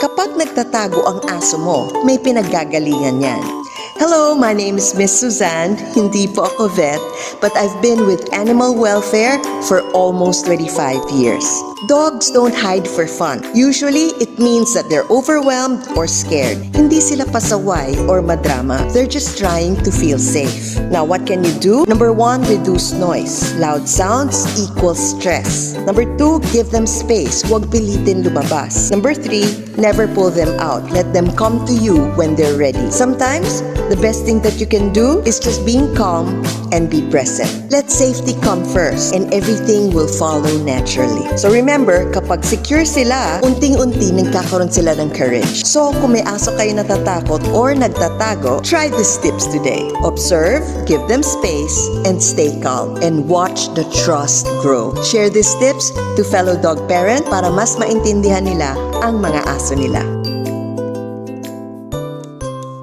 Kapag nagtatago ang aso mo, may pinaggagalingan yan. Hello, my name is Miss Suzanne. Hindi po ako vet, but I've been with animal welfare for almost 25 years. Dogs don't hide for fun. Usually, it means that they're overwhelmed or scared. Hindi sila pasaway or madrama. They're just trying to feel safe. Now, what can you do? Number 1, reduce noise. Loud sounds equals stress. Number 2, give them space. Huwag pilitin lumabas. Number 3, never pull them out. Let them come to you when they're ready. Sometimes, the best thing that you can do is just being calm and be present. Let safety come first and everything will follow naturally. So remember, kapag secure sila, unting-unti nagkakaroon sila ng courage. So kung may aso kayo natatakot or nagtatago, try these tips today. Observe, give them space, and stay calm. And watch the trust grow. Share these tips to fellow dog parent para mas maintindihan nila ang mga aso nila.